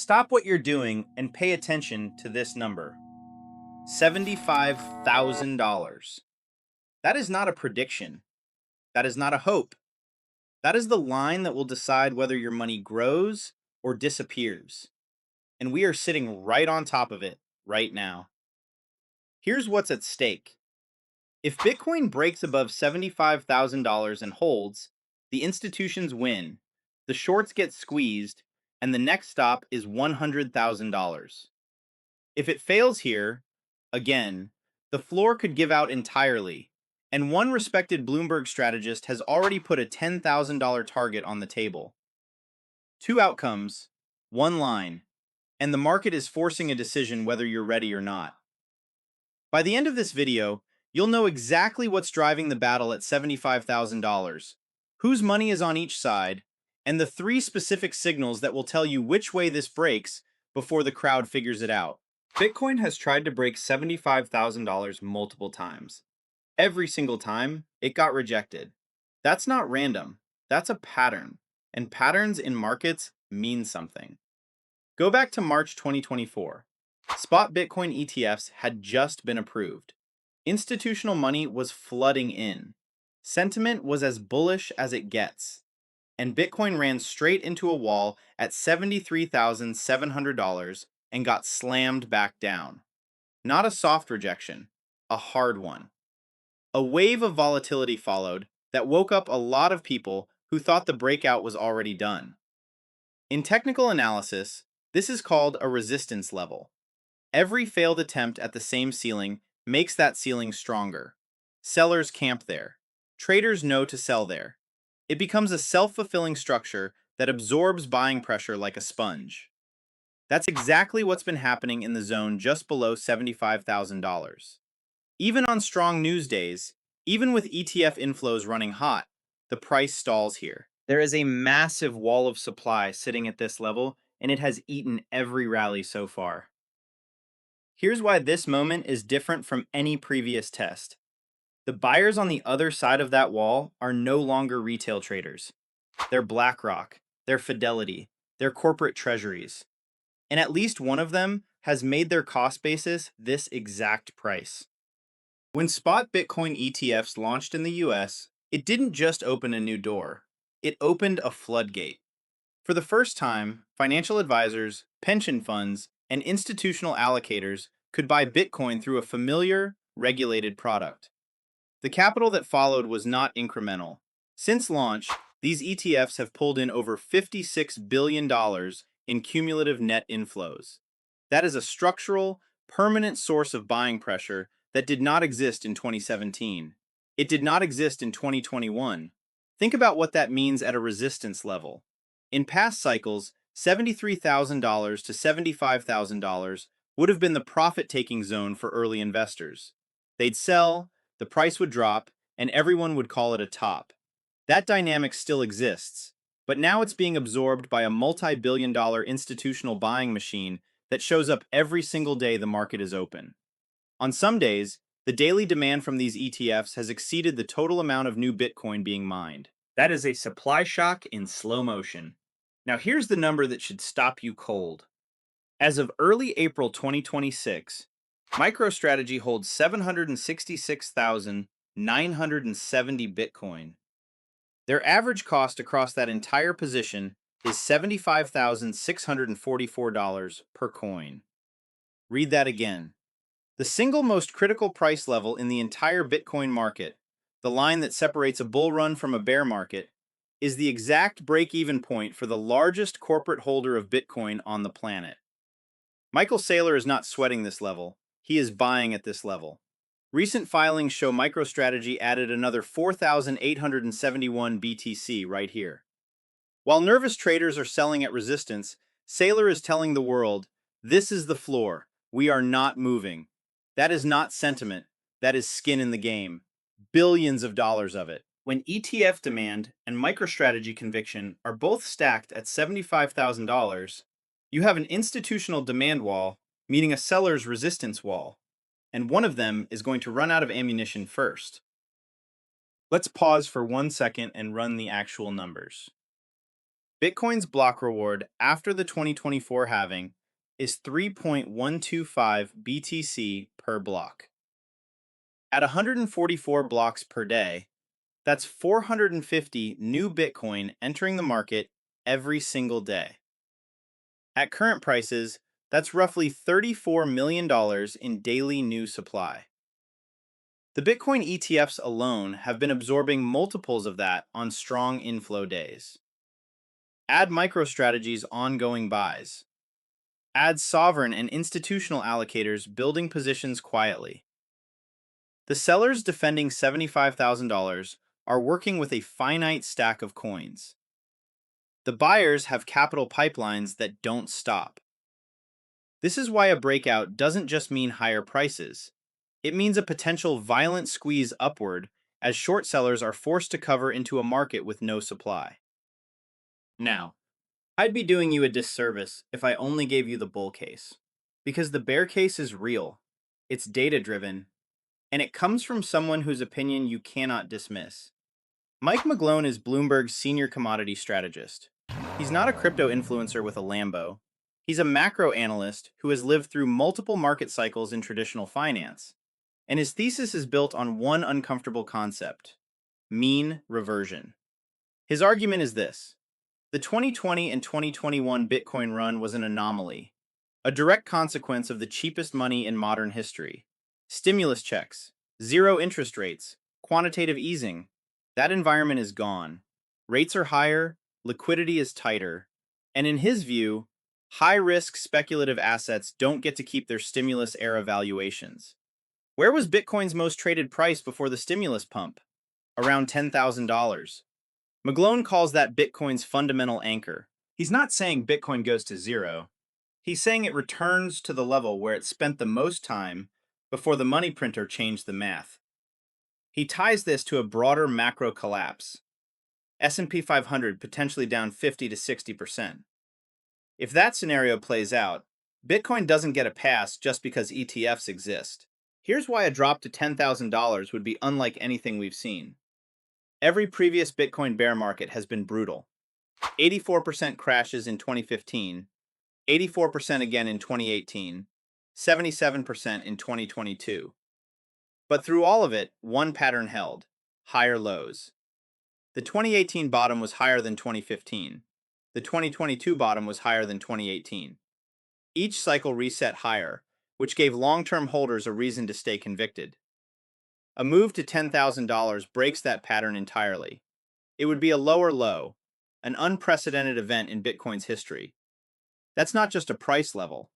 Stop what you're doing and pay attention to this number: $75,000. That is not a prediction. That is not a hope. That is the line that will decide whether your money grows or disappears. And we are sitting right on top of it right now. Here's what's at stake. If Bitcoin breaks above $75,000 and holds, the institutions win, the shorts get squeezed, and the next stop is $100,000. If it fails here, again, the floor could give out entirely, and one respected Bloomberg strategist has already put a $10,000 target on the table. Two outcomes, one line, and the market is forcing a decision whether you're ready or not. By the end of this video, you'll know exactly what's driving the battle at $75,000, whose money is on each side, and the three specific signals that will tell you which way this breaks before the crowd figures it out. Bitcoin has tried to break $75,000 multiple times. Every single time, it got rejected. That's not random. That's a pattern. And patterns in markets mean something. Go back to March 2024. Spot Bitcoin ETFs had just been approved. Institutional money was flooding in. Sentiment was as bullish as it gets. And Bitcoin ran straight into a wall at $73,700 and got slammed back down. Not a soft rejection, a hard one. A wave of volatility followed that woke up a lot of people who thought the breakout was already done. In technical analysis, this is called a resistance level. Every failed attempt at the same ceiling makes that ceiling stronger. Sellers camp there. Traders know to sell there. It becomes a self-fulfilling structure that absorbs buying pressure like a sponge. That's exactly what's been happening in the zone just below $75,000. Even on strong news days, even with ETF inflows running hot, the price stalls here. There is a massive wall of supply sitting at this level, and it has eaten every rally so far. Here's why this moment is different from any previous test. The buyers on the other side of that wall are no longer retail traders. They're BlackRock, they're Fidelity, they're corporate treasuries. And at least one of them has made their cost basis this exact price. When spot Bitcoin ETFs launched in the US, it didn't just open a new door, it opened a floodgate. For the first time, financial advisors, pension funds, and institutional allocators could buy Bitcoin through a familiar, regulated product. The capital that followed was not incremental. Since launch, these ETFs have pulled in over $56 billion in cumulative net inflows. That is a structural, permanent source of buying pressure that did not exist in 2017. It did not exist in 2021. Think about what that means at a resistance level. In past cycles, $73,000 to $75,000 would have been the profit-taking zone for early investors. They'd sell, the price would drop, and everyone would call it a top. That dynamic still exists, but now it's being absorbed by a multi-billion-dollar institutional buying machine that shows up every single day the market is open. On some days, the daily demand from these ETFs has exceeded the total amount of new Bitcoin being mined. That is a supply shock in slow motion. Now here's the number that should stop you cold. As of early April 2026, MicroStrategy holds 766,970 Bitcoin. Their average cost across that entire position is $75,644 per coin. Read that again. The single most critical price level in the entire Bitcoin market, the line that separates a bull run from a bear market, is the exact break-even point for the largest corporate holder of Bitcoin on the planet. Michael Saylor is not sweating this level. He is buying at this level. Recent filings show MicroStrategy added another 4,871 BTC right here. While nervous traders are selling at resistance, Saylor is telling the world, this is the floor. We are not moving. That is not sentiment. That is skin in the game. Billions of dollars of it. When ETF demand and MicroStrategy conviction are both stacked at $75,000, you have an institutional demand wall meeting a seller's resistance wall, and one of them is going to run out of ammunition first. Let's pause for 1 second and run the actual numbers. Bitcoin's block reward after the 2024 halving is 3.125 BTC per block. At 144 blocks per day, that's 450 new Bitcoin entering the market every single day. At current prices, that's roughly $34 million in daily new supply. The Bitcoin ETFs alone have been absorbing multiples of that on strong inflow days. Add MicroStrategy's ongoing buys. Add sovereign and institutional allocators building positions quietly. The sellers defending $75,000 are working with a finite stack of coins. The buyers have capital pipelines that don't stop. This is why a breakout doesn't just mean higher prices. It means a potential violent squeeze upward as short sellers are forced to cover into a market with no supply. Now, I'd be doing you a disservice if I only gave you the bull case. Because the bear case is real, it's data-driven, and it comes from someone whose opinion you cannot dismiss. Mike McGlone is Bloomberg's senior commodity strategist. He's not a crypto influencer with a Lambo. He's a macro analyst who has lived through multiple market cycles in traditional finance. And his thesis is built on one uncomfortable concept: mean reversion. His argument is this: the 2020 and 2021 Bitcoin run was an anomaly, a direct consequence of the cheapest money in modern history. Stimulus checks, zero interest rates, quantitative easing. That environment is gone. Rates are higher, liquidity is tighter, and in his view, high-risk speculative assets don't get to keep their stimulus-era valuations. Where was Bitcoin's most traded price before the stimulus pump? Around $10,000. McGlone calls that Bitcoin's fundamental anchor. He's not saying Bitcoin goes to zero. He's saying it returns to the level where it spent the most time before the money printer changed the math. He ties this to a broader macro collapse. S&P 500 potentially down 50 to 60%. If that scenario plays out, Bitcoin doesn't get a pass just because ETFs exist. Here's why a drop to $10,000 would be unlike anything we've seen. Every previous Bitcoin bear market has been brutal. 84% crashes in 2015, 84% again in 2018, 77% in 2022. But through all of it, one pattern held: higher lows. The 2018 bottom was higher than 2015. The 2022 bottom was higher than 2018. Each cycle reset higher, which gave long-term holders a reason to stay convicted. A move to $10,000 breaks that pattern entirely. It would be a lower low, an unprecedented event in Bitcoin's history. That's not just a price level.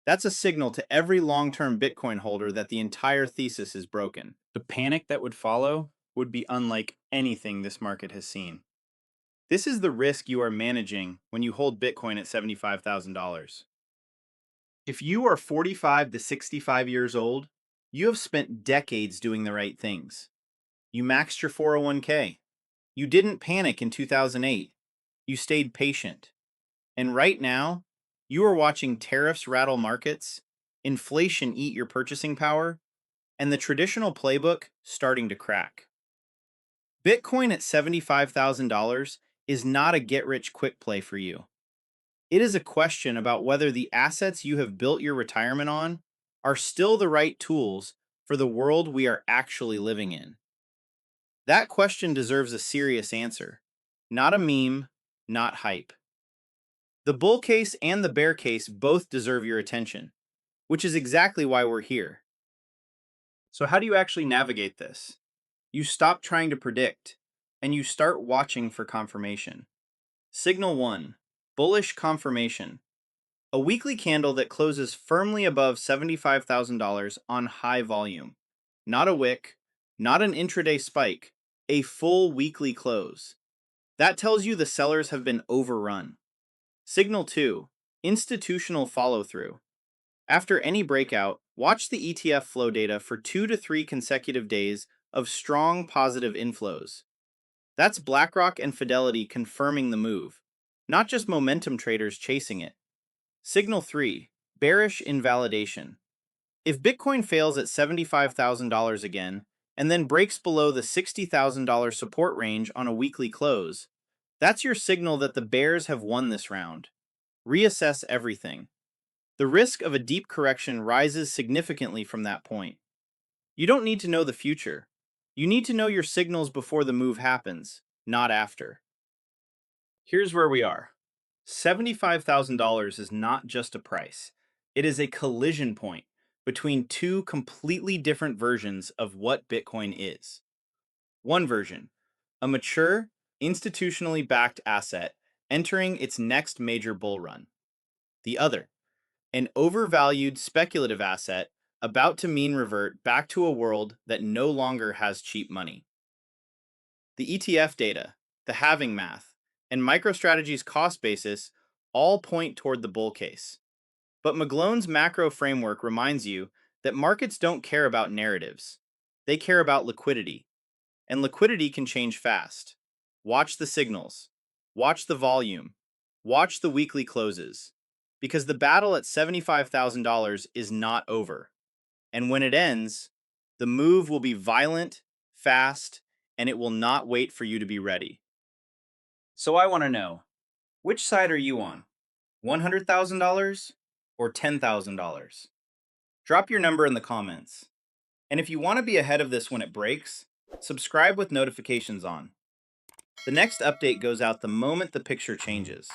That's a signal to every long-term Bitcoin holder that the entire thesis is broken. The panic that would follow would be unlike anything this market has seen. This is the risk you are managing when you hold Bitcoin at $75,000. If you are 45 to 65 years old, you have spent decades doing the right things. You maxed your 401k. You didn't panic in 2008. You stayed patient. And right now, you are watching tariffs rattle markets, inflation eat your purchasing power, and the traditional playbook starting to crack. Bitcoin at $75,000 is not a get-rich-quick play for you. It is a question about whether the assets you have built your retirement on are still the right tools for the world we are actually living in. That question deserves a serious answer, not a meme, not hype. The bull case and the bear case both deserve your attention, which is exactly why we're here. So how do you actually navigate this? You stop trying to predict, and you start watching for confirmation. Signal 1. Bullish confirmation. A weekly candle that closes firmly above $75,000 on high volume. Not a wick, not an intraday spike, a full weekly close. That tells you the sellers have been overrun. Signal 2. Institutional follow-through. After any breakout, watch the ETF flow data for 2 to 3 consecutive days of strong positive inflows. That's BlackRock and Fidelity confirming the move, not just momentum traders chasing it. Signal 3. Bearish invalidation. If Bitcoin fails at $75,000 again, and then breaks below the $60,000 support range on a weekly close, That's your signal that the bears have won this round. Reassess everything. The risk of a deep correction rises significantly from that point. You don't need to know the future. You need to know your signals before the move happens, not after. Here's where we are. $75,000 is not just a price, it is a collision point between two completely different versions of what Bitcoin is. One version, a mature, institutionally backed asset entering its next major bull run. The other, an overvalued speculative asset about to mean revert back to a world that no longer has cheap money. The ETF data, the halving math, and MicroStrategy's cost basis all point toward the bull case. But McGlone's macro framework reminds you that markets don't care about narratives. They care about liquidity, and liquidity can change fast. Watch the signals, watch the volume, watch the weekly closes, because the battle at $75,000 is not over. And when it ends, the move will be violent, fast, and it will not wait for you to be ready. So I want to know, which side are you on? $100,000 or $10,000? Drop your number in the comments. And if you want to be ahead of this when it breaks, subscribe with notifications on. The next update goes out the moment the picture changes.